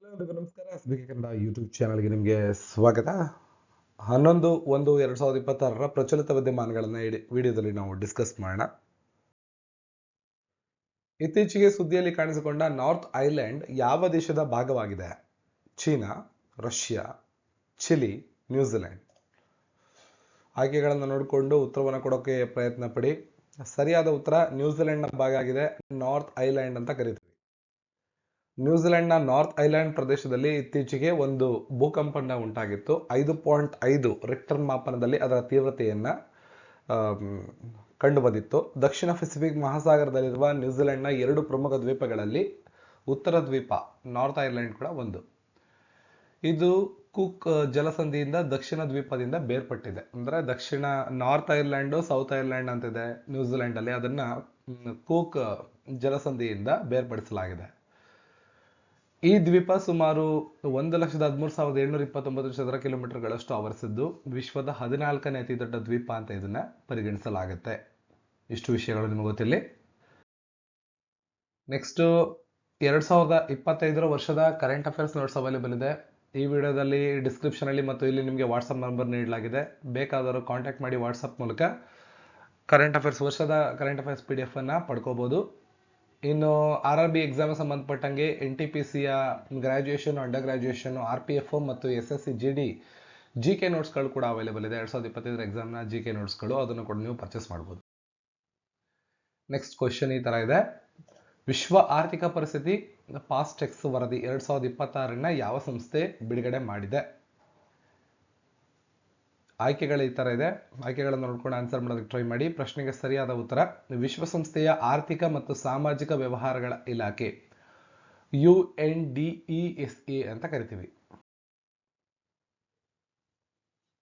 ಎಲ್ಲರಿಗೂ ನಮಸ್ಕಾರ. ಎಸ್ಬಿಕೆ ಕನ್ನಡ ಯೂಟ್ಯೂಬ್ ಚಾನಲ್ಗೆ ನಿಮಗೆ ಸ್ವಾಗತ. 11/1/2026 ಪ್ರಚಲಿತ ವಿದ್ಯಮಾನಗಳನ್ನ ವಿಡಿಯೋದಲ್ಲಿ ನಾವು ಡಿಸ್ಕಸ್ ಮಾಡೋಣ. ಇತ್ತೀಚೆಗೆ ಸುದ್ದಿಯಲ್ಲಿ ಕಾಣಿಸಿಕೊಂಡ ನಾರ್ತ್ ಐಲ್ಯಾಂಡ್ ಯಾವ ದೇಶದ ಭಾಗವಾಗಿದೆ? ಚೀನಾ, ರಷ್ಯಾ, ಚಿಲಿ, ನ್ಯೂಜಿಲೆಂಡ್. ಆಯ್ಕೆಗಳನ್ನು ನೋಡಿಕೊಂಡು ಉತ್ತರವನ್ನು ಕೊಡೋಕೆ ಪ್ರಯತ್ನ ಪಡಿ. ಸರಿಯಾದ ಉತ್ತರ ನ್ಯೂಜಿಲೆಂಡ್ನ ಭಾಗ ಆಗಿದೆ. ನಾರ್ತ್ ಐಲ್ಯಾಂಡ್ ಅಂತ ಕರೀತೀವಿ. ನ್ಯೂಜಿಲೆಂಡ್ನ ನಾರ್ತ್ ಐಲ್ಯಾಂಡ್ ಪ್ರದೇಶದಲ್ಲಿ ಇತ್ತೀಚೆಗೆ ಒಂದು ಭೂಕಂಪನ ಉಂಟಾಗಿತ್ತು. 5.5 ರಿಕ್ಟರ್ ಮಾಪನದಲ್ಲಿ ಅದರ ತೀವ್ರತೆಯನ್ನ ಕಂಡುಬಂದಿತ್ತು. ದಕ್ಷಿಣ ಪೆಸಿಫಿಕ್ ಮಹಾಸಾಗರದಲ್ಲಿರುವ ನ್ಯೂಜಿಲೆಂಡ್ನ 2 ಪ್ರಮುಖ ದ್ವೀಪಗಳಲ್ಲಿ ಉತ್ತರ ದ್ವೀಪ ನಾರ್ತ್ ಐಲ್ಯಾಂಡ್ ಕೂಡ ಒಂದು. ಇದು ಕುಕ್ ಜಲಸಂಧಿಯಿಂದ ದಕ್ಷಿಣ ದ್ವೀಪದಿಂದ ಬೇರ್ಪಟ್ಟಿದೆ. ಅಂದ್ರೆ ದಕ್ಷಿಣ ನಾರ್ತ್ ಐಲ್ಯಾಂಡ್, ಸೌತ್ ಐಲ್ಯಾಂಡ್ ಅಂತಿದೆ ನ್ಯೂಜಿಲೆಂಡ್ ಅಲ್ಲಿ. ಅದನ್ನ ಕುಕ್ ಜಲಸಂಧಿಯಿಂದ ಬೇರ್ಪಡಿಸಲಾಗಿದೆ. ಈ ದ್ವೀಪ ಸುಮಾರು 1,13,729 ಚದರ ಕಿಲೋಮೀಟರ್ಗಳಷ್ಟು ಆವರಿಸಿದ್ದು ವಿಶ್ವದ 14ನೇ ಅತಿ ದೊಡ್ಡ ದ್ವೀಪ ಅಂತ ಇದನ್ನ ಪರಿಗಣಿಸಲಾಗುತ್ತೆ. ಇಷ್ಟು ವಿಷಯಗಳು ನಿಮಗೆ ಗೊತ್ತಿಲ್ಲ. ನೆಕ್ಸ್ಟ್ 2025 ವರ್ಷದ ಕರೆಂಟ್ ಅಫೇರ್ಸ್ ನೋಟ್ಸ್ ಅವೈಲೇಬಲ್ ಇದೆ. ಈ ವಿಡಿಯೋದಲ್ಲಿ ಡಿಸ್ಕ್ರಿಪ್ಷನ್ ಅಲ್ಲಿ ಮತ್ತು ಇಲ್ಲಿ ನಿಮಗೆ ವಾಟ್ಸ್ಆಪ್ ನಂಬರ್ ನೀಡಲಾಗಿದೆ. ಬೇಕಾದವರು ಕಾಂಟ್ಯಾಕ್ಟ್ ಮಾಡಿ ವಾಟ್ಸ್ಆಪ್ ಮೂಲಕ ವರ್ಷದ ಕರೆಂಟ್ ಅಫೇರ್ಸ್ PDF ಅನ್ನ ಪಡ್ಕೋಬಹುದು. ಇನ್ನು RRB ಎಕ್ಸಾಮ್ ಸಂಬಂಧಪಟ್ಟಂಗೆ NTPCಯ ಗ್ರಾಜುಯೇಷನ್, ಅಂಡರ್ ಗ್ರಾಜುಯೇಷನ್, RPF ಮತ್ತು SSC GD GK ನೋಟ್ಸ್ಗಳು ಕೂಡ ಅವೈಲೇಬಲ್ ಇದೆ. 2025 ಎಕ್ಸಾಮ್ನ GK ನೋಟ್ಸ್ಗಳು, ಅದನ್ನು ಕೂಡ ನೀವು ಪರ್ಚೇಸ್ ಮಾಡಬಹುದು. ನೆಕ್ಸ್ಟ್ ಕ್ವಶನ್ ಈ ತರ ಇದೆ. ವಿಶ್ವ ಆರ್ಥಿಕ ಪರಿಸ್ಥಿತಿ ಪಾಸ್ಟೆಕ್ಸ್ ವರದಿ 2026 ಯಾವ ಸಂಸ್ಥೆ ಬಿಡುಗಡೆ ಮಾಡಿದೆ? ಆಯ್ಕೆಗಳು ಈ ತರ ಇದೆ. ಆಯ್ಕೆಗಳನ್ನು ನೋಡ್ಕೊಂಡು ಆನ್ಸರ್ ಮಾಡೋದಕ್ಕೆ ಟ್ರೈ ಮಾಡಿ. ಪ್ರಶ್ನೆಗೆ ಸರಿಯಾದ ಉತ್ತರ ವಿಶ್ವಸಂಸ್ಥೆಯ ಆರ್ಥಿಕ ಮತ್ತು ಸಾಮಾಜಿಕ ವ್ಯವಹಾರಗಳ ಇಲಾಖೆ, UNDESA ಅಂತ ಕರಿತೀವಿ.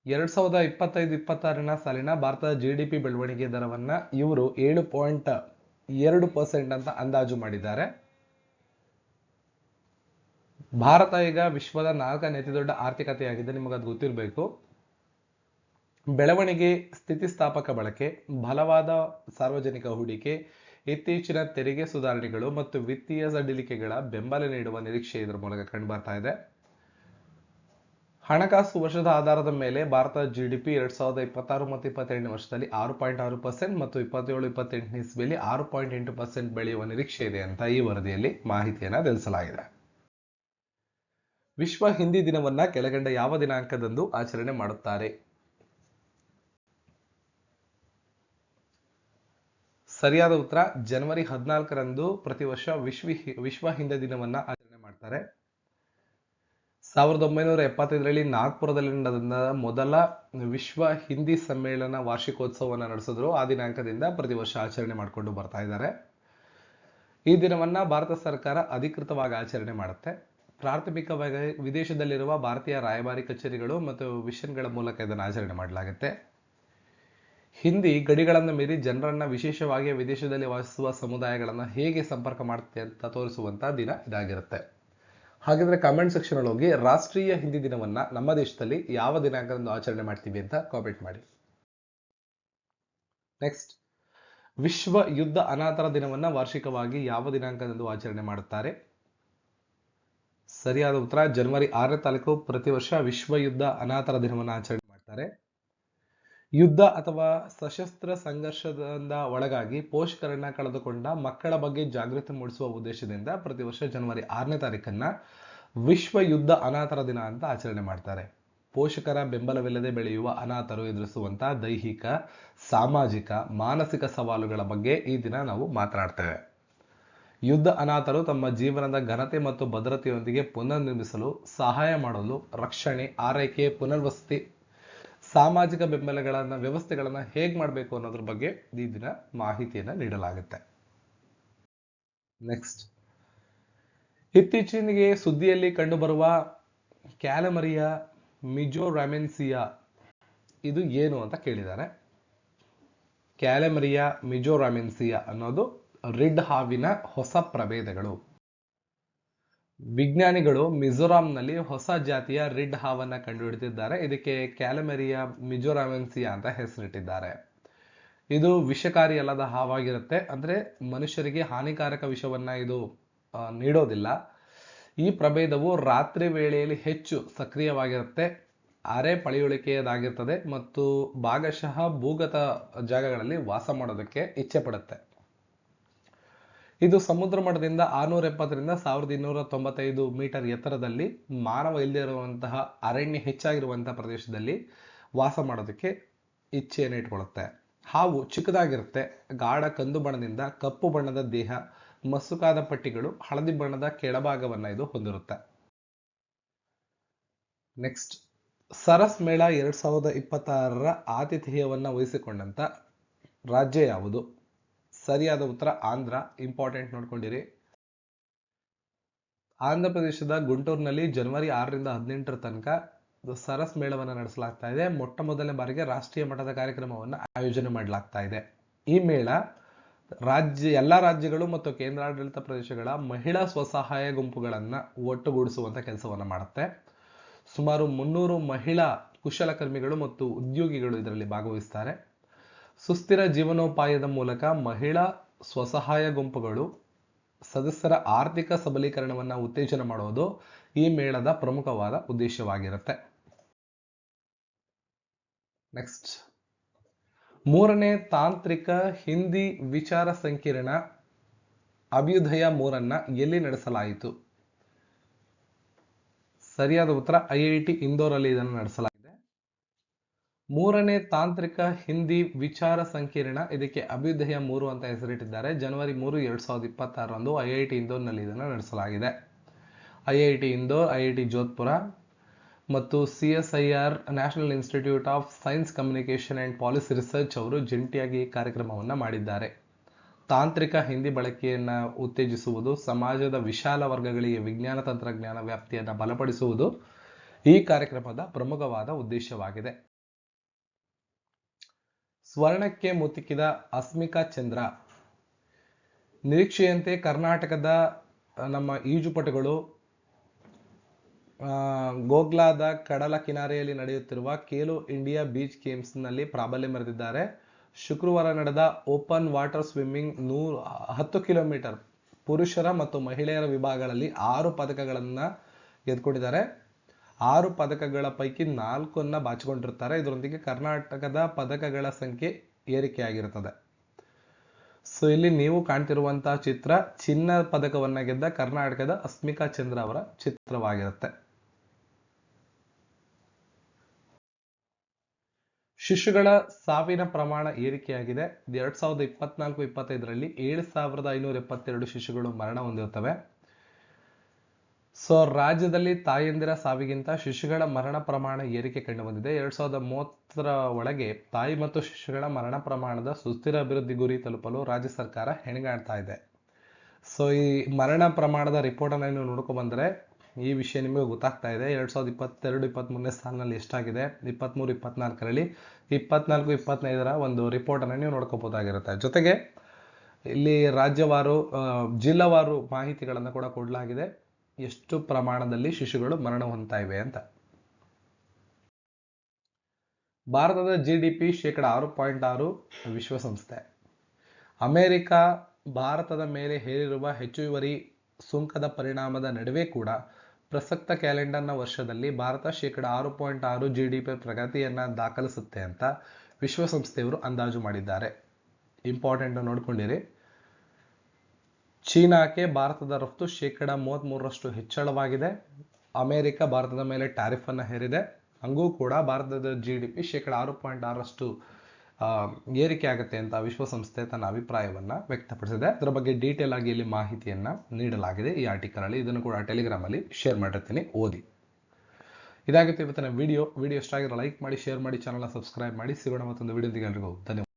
2025-26 ಸಾಲಿನ ಭಾರತದ GDP ಬೆಳವಣಿಗೆ ದರವನ್ನ ಇವರು 7.2% ಅಂತ ಅಂದಾಜು ಮಾಡಿದ್ದಾರೆ. ಭಾರತ ಈಗ ವಿಶ್ವದ 4ನೇ ಅತಿ ದೊಡ್ಡ ಆರ್ಥಿಕತೆಯಾಗಿದೆ, ನಿಮಗದು ಗೊತ್ತಿರಬೇಕು. ಬೆಳವಣಿಗೆ, ಸ್ಥಿತಿಸ್ಥಾಪಕ ಬಳಕೆ, ಬಲವಾದ ಸಾರ್ವಜನಿಕ ಹೂಡಿಕೆ, ಇತ್ತೀಚಿನ ತೆರಿಗೆ ಸುಧಾರಣೆಗಳು ಮತ್ತು ವಿತ್ತೀಯ ಸಡಿಲಿಕೆಗಳ ಬೆಂಬಲ ನೀಡುವ ನಿರೀಕ್ಷೆ ಇದರ ಮೂಲಕ ಕಂಡುಬರ್ತಾ ಇದೆ. ಹಣಕಾಸು ವರ್ಷದ ಆಧಾರದ ಮೇಲೆ ಭಾರತದ GDP 2026 ಮತ್ತು 28ನೇ ವರ್ಷದಲ್ಲಿ 6.6% ಮತ್ತು 27-28 ಇಸ್ವಿಯಲ್ಲಿ 6.8% ಬೆಳೆಯುವ ನಿರೀಕ್ಷೆ ಇದೆ ಅಂತ ಈ ವರದಿಯಲ್ಲಿ ಮಾಹಿತಿಯನ್ನು ತಿಳಿಸಲಾಗಿದೆ. ವಿಶ್ವ ಹಿಂದಿ ದಿನವನ್ನ ಕೆಳಗಂಡ ಯಾವ ದಿನಾಂಕದಂದು ಆಚರಣೆ ಮಾಡುತ್ತಾರೆ? ಸರಿಯಾದ ಉತ್ತರ ಜನವರಿ 14ರಂದು ಪ್ರತಿ ವರ್ಷ ವಿಶ್ವ ಹಿಂದಿ ದಿನವನ್ನ ಆಚರಣೆ ಮಾಡ್ತಾರೆ. 1975ರಲ್ಲಿ ನಾಗ್ಪುರದಲ್ಲಿ ನಡೆದ ಮೊದಲ ವಿಶ್ವ ಹಿಂದಿ ಸಮ್ಮೇಳನ ವಾರ್ಷಿಕೋತ್ಸವವನ್ನು ನಡೆಸಿದ್ರು. ಆ ದಿನಾಂಕದಿಂದ ಪ್ರತಿ ವರ್ಷ ಆಚರಣೆ ಮಾಡಿಕೊಂಡು ಬರ್ತಾ ಇದ್ದಾರೆ. ಈ ದಿನವನ್ನ ಭಾರತ ಸರ್ಕಾರ ಅಧಿಕೃತವಾಗಿ ಆಚರಣೆ ಮಾಡುತ್ತೆ. ಪ್ರಾಥಮಿಕವಾಗಿ ವಿದೇಶದಲ್ಲಿರುವ ಭಾರತೀಯ ರಾಯಭಾರಿ ಕಚೇರಿಗಳು ಮತ್ತು ಮಿಷನ್ಗಳ ಮೂಲಕ ಇದನ್ನು ಆಚರಣೆ ಮಾಡಲಾಗುತ್ತೆ. ಹಿಂದಿ ಗಡಿಗಳನ್ನು ಮೀರಿ ಜನರನ್ನ, ವಿಶೇಷವಾಗಿ ವಿದೇಶದಲ್ಲಿ ವಾಸಿಸುವ ಸಮುದಾಯಗಳನ್ನ ಹೇಗೆ ಸಂಪರ್ಕ ಮಾಡುತ್ತೆ ಅಂತ ತೋರಿಸುವಂತಹ ದಿನ ಇದಾಗಿರುತ್ತೆ. ಹಾಗಿದ್ರೆ ಕಾಮೆಂಟ್ ಸೆಕ್ಷನ್ ಅಲ್ಲಿ ಹೋಗಿ ರಾಷ್ಟ್ರೀಯ ಹಿಂದಿ ದಿನವನ್ನ ನಮ್ಮ ದೇಶದಲ್ಲಿ ಯಾವ ದಿನಾಂಕದಂದು ಆಚರಣೆ ಮಾಡ್ತೀವಿ ಅಂತ ಕಾಮೆಂಟ್ ಮಾಡಿ. ನೆಕ್ಸ್ಟ್, ವಿಶ್ವ ಯುದ್ಧ ಅನಾಥರ ದಿನವನ್ನ ವಾರ್ಷಿಕವಾಗಿ ಯಾವ ದಿನಾಂಕದಂದು ಆಚರಣೆ ಮಾಡುತ್ತಾರೆ? ಸರಿಯಾದ ಉತ್ತರ ಜನವರಿ 6ನೇ ತಾರೀಕು ಪ್ರತಿ ವರ್ಷ ವಿಶ್ವ ಯುದ್ಧ ಅನಾಥರ ದಿನವನ್ನು ಆಚರಣೆ ಮಾಡ್ತಾರೆ. ಯುದ್ಧ ಅಥವಾ ಸಶಸ್ತ್ರ ಸಂಘರ್ಷದಿಂದ ಒಳಗಾಗಿ ಪೋಷಕರನ್ನ ಕಳೆದುಕೊಂಡ ಮಕ್ಕಳ ಬಗ್ಗೆ ಜಾಗೃತಿ ಮೂಡಿಸುವ ಉದ್ದೇಶದಿಂದ ಪ್ರತಿ ವರ್ಷ ಜನವರಿ 6ನೇ ತಾರೀಕನ್ನ ವಿಶ್ವ ಯುದ್ಧ ಅನಾಥರ ದಿನ ಅಂತ ಆಚರಣೆ ಮಾಡ್ತಾರೆ. ಪೋಷಕರ ಬೆಂಬಲವಿಲ್ಲದೆ ಬೆಳೆಯುವ ಅನಾಥರು ಎದುರಿಸುವಂತಹ ದೈಹಿಕ, ಸಾಮಾಜಿಕ, ಮಾನಸಿಕ ಸವಾಲುಗಳ ಬಗ್ಗೆ ಈ ದಿನ ನಾವು ಮಾತನಾಡ್ತೇವೆ. ಯುದ್ಧ ಅನಾಥರು ತಮ್ಮ ಜೀವನದ ಘನತೆ ಮತ್ತು ಭದ್ರತೆಯೊಂದಿಗೆ ಪುನರ್ ನಿರ್ಮಿಸಲು ಸಹಾಯ ಮಾಡಲು ರಕ್ಷಣೆ, ಆರೈಕೆ, ಪುನರ್ವಸತಿ, ಸಾಮಾಜಿಕ ವ್ಯವಸ್ಥೆಗಳನ್ನ ಹೇಗೆ ಮಾಡಬೇಕು ಅನ್ನೋದ್ರ ಬಗ್ಗೆ ಈ ದಿನ ಮಾಹಿತಿಯನ್ನ ನೀಡಲಾಗುತ್ತೆ. ನೆಕ್ಸ್ಟ್, ಇತ್ತೀಚೆಗೆ ಸುದ್ದಿಯಲ್ಲಿ ಕಂಡುಬರುವ ಕ್ಯಾಲಮರಿಯಾ ಮಿಜೋರಾಮೆನ್ಸಿಯಾ ಇದು ಏನು ಅಂತ ಕೇಳಿದ್ದಾರೆ. ಕ್ಯಾಲಮರಿಯಾ ಮಿಜೋರಾಮೆನ್ಸಿಯಾ ಅನ್ನೋದು ರಿಡ್ ಹಾವಿನ ಹೊಸ ಪ್ರಭೇದಗಳು. ವಿಜ್ಞಾನಿಗಳು ಮಿಜೋರಾಂನಲ್ಲಿ ಹೊಸ ಜಾತಿಯ ರಿಡ್ ಹಾವನ್ನ ಕಂಡುಹಿಡಿದಿದ್ದಾರೆ. ಇದಕ್ಕೆ ಕ್ಯಾಲಮರಿಯಾ ಮಿಜೋರಾಮೆನ್ಸಿಯಾ ಅಂತ ಹೆಸರಿಟ್ಟಿದ್ದಾರೆ. ಇದು ವಿಷಕಾರಿ ಅಲ್ಲದ ಹಾವಾಗಿರುತ್ತೆ. ಅಂದ್ರೆ ಮನುಷ್ಯರಿಗೆ ಹಾನಿಕಾರಕ ವಿಷವನ್ನ ಇದು ನೀಡೋದಿಲ್ಲ. ಈ ಪ್ರಭೇದವು ರಾತ್ರಿ ವೇಳೆಯಲ್ಲಿ ಹೆಚ್ಚು ಸಕ್ರಿಯವಾಗಿರುತ್ತೆ, ಅರೆ ಪಳೆಯುಳಿಕೆಯದಾಗಿರ್ತದೆ ಮತ್ತು ಭಾಗಶಃ ಭೂಗತ ಜಾಗಗಳಲ್ಲಿ ವಾಸ ಮಾಡೋದಕ್ಕೆ ಇಚ್ಛೆ ಪಡುತ್ತೆ. ಇದು ಸಮುದ್ರ ಮಟ್ಟದಿಂದ 670ರಿಂದ 1295 ಮೀಟರ್ ಎತ್ತರದಲ್ಲಿ ಮಾನವ ಇಲ್ಲದಿರುವಂತಹ ಅರಣ್ಯ ಹೆಚ್ಚಾಗಿರುವಂತಹ ಪ್ರದೇಶದಲ್ಲಿ ವಾಸ ಮಾಡೋದಕ್ಕೆ ಇಚ್ಛೆಯನ್ನು ಇಟ್ಕೊಳ್ಳುತ್ತೆ. ಹಾವು ಚಿಕ್ಕದಾಗಿರುತ್ತೆ, ಗಾಢ ಕಂದು ಬಣ್ಣದಿಂದ ಕಪ್ಪು ಬಣ್ಣದ ದೇಹ, ಮಸುಕಾದ ಪಟ್ಟಿಗಳು, ಹಳದಿ ಬಣ್ಣದ ಕೆಳಭಾಗವನ್ನ ಇದು ಹೊಂದಿರುತ್ತೆ. ನೆಕ್ಸ್ಟ್, ಸರಸ್ ಮೇಳ 2026ರ ಆತಿಥೇಯವನ್ನ ವಹಿಸಿಕೊಂಡಂತ ರಾಜ್ಯ ಯಾವುದು? ಸರಿಯಾದ ಉತ್ತರ ಆಂಧ್ರ. ಇಂಪಾರ್ಟೆಂಟ್ ನೋಡ್ಕೊಂಡಿರಿ. ಆಂಧ್ರ ಪ್ರದೇಶದ ಗುಂಟೂರಿನಲ್ಲಿ ಜನವರಿ 6ರಿಂದ 18ರ ತನಕ ಸರಸ್ ಮೇಳವನ್ನು ನಡೆಸಲಾಗ್ತಾ ಇದೆ. ಮೊಟ್ಟ ಮೊದಲನೇ ಬಾರಿಗೆ ರಾಷ್ಟ್ರೀಯ ಮಟ್ಟದ ಕಾರ್ಯಕ್ರಮವನ್ನು ಆಯೋಜನೆ ಮಾಡಲಾಗ್ತಾ ಇದೆ. ಈ ಮೇಳ ಎಲ್ಲ ರಾಜ್ಯಗಳು ಮತ್ತು ಕೇಂದ್ರಾಡಳಿತ ಪ್ರದೇಶಗಳ ಮಹಿಳಾ ಸ್ವಸಹಾಯ ಗುಂಪುಗಳನ್ನ ಒಟ್ಟುಗೂಡಿಸುವಂತ ಕೆಲಸವನ್ನ ಮಾಡುತ್ತೆ. ಸುಮಾರು 300 ಮಹಿಳಾ ಕುಶಲಕರ್ಮಿಗಳು ಮತ್ತು ಉದ್ಯೋಗಿಗಳು ಇದರಲ್ಲಿ ಭಾಗವಹಿಸ್ತಾರೆ. ಸುಸ್ಥಿರ ಜೀವನೋಪಾಯದ ಮೂಲಕ ಮಹಿಳಾ ಸ್ವಸಹಾಯ ಗುಂಪುಗಳು ಸದಸ್ಯರ ಆರ್ಥಿಕ ಸಬಲೀಕರಣವನ್ನು ಉತ್ತೇಜನ ಮಾಡುವುದು ಈ ಮೇಳದ ಪ್ರಮುಖವಾದ ಉದ್ದೇಶವಾಗಿರುತ್ತೆ. ನೆಕ್ಸ್ಟ್, 3ನೇ ತಾಂತ್ರಿಕ ಹಿಂದಿ ವಿಚಾರ ಸಂಕಿರಣ ಅಭ್ಯುದಯ 3 ಎಲ್ಲಿ ನಡೆಸಲಾಯಿತು? ಸರಿಯಾದ ಉತ್ತರ IIT ಇಂದೋರಲ್ಲಿ ಇದನ್ನು ನಡೆಸಲಾಗಿದೆ. 3ನೇ ತಾಂತ್ರಿಕ ಹಿಂದಿ ವಿಚಾರ ಸಂಕಿರಣ, ಇದಕ್ಕೆ ಅಭ್ಯುದಯ 3 ಅಂತ ಹೆಸರಿಟ್ಟಿದ್ದಾರೆ. ಜನವರಿ 3, 2026ರಂದು IIT ಇಂದೋರ್ನಲ್ಲಿ ಇದನ್ನು ನಡೆಸಲಾಗಿದೆ. IIT ಇಂದೋರ್, IIT ಜೋಧ್ಪುರ ಮತ್ತು CSIR national institute of science communication and policy research ಅವರು ಜಂಟಿಯಾಗಿ ಈ ಕಾರ್ಯಕ್ರಮವನ್ನು ಮಾಡಿದ್ದಾರೆ. ತಾಂತ್ರಿಕ ಹಿಂದಿ ಬಳಕೆಯನ್ನು ಉತ್ತೇಜಿಸುವುದು, ಸಮಾಜದ ವಿಶಾಲ ವರ್ಗಗಳಿಗೆ ವಿಜ್ಞಾನ ತಂತ್ರಜ್ಞಾನ ವ್ಯಾಪ್ತಿಯನ್ನು ಬಲಪಡಿಸುವುದು ಈ ಕಾರ್ಯಕ್ರಮದ ಪ್ರಮುಖವಾದ ಉದ್ದೇಶವಾಗಿದೆ. ಸ್ವರ್ಣಕ್ಕೆ ಮುತ್ತಿಕ್ಕಿದ ಅಸ್ಮಿಕಾ ಚಂದ್ರ. ನಿರೀಕ್ಷೆಯಂತೆ ಕರ್ನಾಟಕದ ನಮ್ಮ ಈಜುಪಟುಗಳು ಗೋಗ್ಲಾದ ಕಡಲ ಕಿನಾರೆಯಲ್ಲಿ ನಡೆಯುತ್ತಿರುವ ಖೇಲೋ ಇಂಡಿಯಾ ಬೀಚ್ ಗೇಮ್ಸ್ ನಲ್ಲಿ ಪ್ರಾಬಲ್ಯ ಮೆರೆದಿದ್ದಾರೆ. ಶುಕ್ರವಾರ ನಡೆದ ಓಪನ್ ವಾಟರ್ ಸ್ವಿಮ್ಮಿಂಗ್ 10 ಕಿಲೋಮೀಟರ್ ಪುರುಷರ ಮತ್ತು ಮಹಿಳೆಯರ ವಿಭಾಗಗಳಲ್ಲಿ 6 ಪದಕಗಳನ್ನು ಗೆದ್ದುಕೊಂಡಿದ್ದಾರೆ. 6 ಪದಕಗಳ ಪೈಕಿ 4 ಬಾಚಿಕೊಂಡಿರ್ತಾರೆ. ಇದರೊಂದಿಗೆ ಕರ್ನಾಟಕದ ಪದಕಗಳ ಸಂಖ್ಯೆ ಏರಿಕೆಯಾಗಿರುತ್ತದೆ. ಸೊ ಇಲ್ಲಿ ನೀವು ಕಾಣ್ತಿರುವಂತಹ ಚಿತ್ರ ಚಿನ್ನ ಪದಕವನ್ನ ಗೆದ್ದ ಕರ್ನಾಟಕದ ಅಸ್ಮಿಕಾ ಚಂದ್ರ ಅವರ ಚಿತ್ರವಾಗಿರುತ್ತೆ. ಶಿಶುಗಳ ಸಾವಿನ ಪ್ರಮಾಣ ಏರಿಕೆಯಾಗಿದೆ. 2024-25ರಲ್ಲಿ 7,572 ಶಿಶುಗಳು ಮರಣ ಹೊಂದಿರುತ್ತವೆ. ಸೊ ರಾಜ್ಯದಲ್ಲಿ ತಾಯಂದಿರ ಸಾವಿಗಿಂತ ಶಿಶುಗಳ ಮರಣ ಪ್ರಮಾಣ ಏರಿಕೆ ಕಂಡು ಬಂದಿದೆ. 2030ರ ಒಳಗೆ ತಾಯಿ ಮತ್ತು ಶಿಶುಗಳ ಮರಣ ಪ್ರಮಾಣದ ಸುಸ್ಥಿರ ಅಭಿವೃದ್ಧಿ ಗುರಿ ತಲುಪಲು ರಾಜ್ಯ ಸರ್ಕಾರ ಹೆಣಗಾಡ್ತಾ ಇದೆ. ಸೊ ಈ ಮರಣ ಪ್ರಮಾಣದ ರಿಪೋರ್ಟ್ ಅನ್ನು ನೀವು ನೋಡ್ಕೊ ಬಂದ್ರೆ ಈ ವಿಷಯ ನಿಮಗೆ ಗೊತ್ತಾಗ್ತಾ ಇದೆ. 2022-23ನೇ ಸಾಲಿನಲ್ಲಿ ಎಷ್ಟಾಗಿದೆ, 23-24ರಲ್ಲಿ 24-25ರ ಒಂದು ರಿಪೋರ್ಟ್ ಅನ್ನು ನೀವು ನೋಡ್ಕೋಬಹುದಾಗಿರುತ್ತೆ. ಜೊತೆಗೆ ಇಲ್ಲಿ ರಾಜ್ಯವಾರು ಜಿಲ್ಲಾವಾರು ಮಾಹಿತಿಗಳನ್ನು ಕೂಡ ಕೊಡಲಾಗಿದೆ, ಎಷ್ಟು ಪ್ರಮಾಣದಲ್ಲಿ ಶಿಶುಗಳು ಮರಣ ಹೊಂದ್ತಾ ಇವೆ ಅಂತ. ಭಾರತದ GDP 6.6 ವಿಶ್ವಸಂಸ್ಥೆ. ಅಮೆರಿಕ ಭಾರತದ ಮೇಲೆ ಹೇರಿರುವ ಹೆಚ್ಚುವರಿ ಸುಂಕದ ಪರಿಣಾಮದ ನಡುವೆ ಕೂಡ ಪ್ರಸಕ್ತ ಕ್ಯಾಲೆಂಡರ್ನ ವರ್ಷದಲ್ಲಿ ಭಾರತ 6.6 GDP ಪ್ರಗತಿಯನ್ನ ದಾಖಲಿಸುತ್ತೆ ಅಂತ ವಿಶ್ವಸಂಸ್ಥೆಯವರು ಅಂದಾಜು ಮಾಡಿದ್ದಾರೆ. ಇಂಪಾರ್ಟೆಂಟ್ ನೋಡ್ಕೊಂಡಿರಿ. ಚೀನಾಕ್ಕೆ ಭಾರತದ ರಫ್ತು 33% ಹೆಚ್ಚಳವಾಗಿದೆ. ಅಮೆರಿಕ ಭಾರತದ ಮೇಲೆ ಟ್ಯಾರಿಫ್ ಅನ್ನು ಹೇರಿದೆ. ಹಂಗೂ ಕೂಡ ಭಾರತದ GDP 6.6ರಷ್ಟು ಏರಿಕೆ ಆಗುತ್ತೆ ಅಂತ ವಿಶ್ವಸಂಸ್ಥೆ ತನ್ನ ಅಭಿಪ್ರಾಯವನ್ನ ವ್ಯಕ್ತಪಡಿಸಿದೆ. ಅದರ ಬಗ್ಗೆ ಡೀಟೇಲ್ ಆಗಿ ಇಲ್ಲಿ ಮಾಹಿತಿಯನ್ನ ನೀಡಲಾಗಿದೆ ಈ ಆರ್ಟಿಕಲ್ ಅಲ್ಲಿ. ಇದನ್ನು ಕೂಡ ಟೆಲಿಗ್ರಾಮ್ ಅಲ್ಲಿ ಶೇರ್ ಮಾಡಿರ್ತೀನಿ, ಓದಿ. ಇದಾಗಿತ್ತು ಇವತ್ತಿನ ವಿಡಿಯೋ ಇಷ್ಟ ಆಗಿರೋ ಲೈಕ್ ಮಾಡಿ, ಶೇರ್ ಮಾಡಿ, ಚಾನಲ್ನ ಸಬ್ಸ್ಕ್ರೈಬ್ ಮಾಡಿ. ಸಿಗೋಣ ಮತ್ತೊಂದು ವಿಡಿಯೋದಿಗೆ. ಎಲ್ರಿಗೂ ಧನ್ಯವಾದ.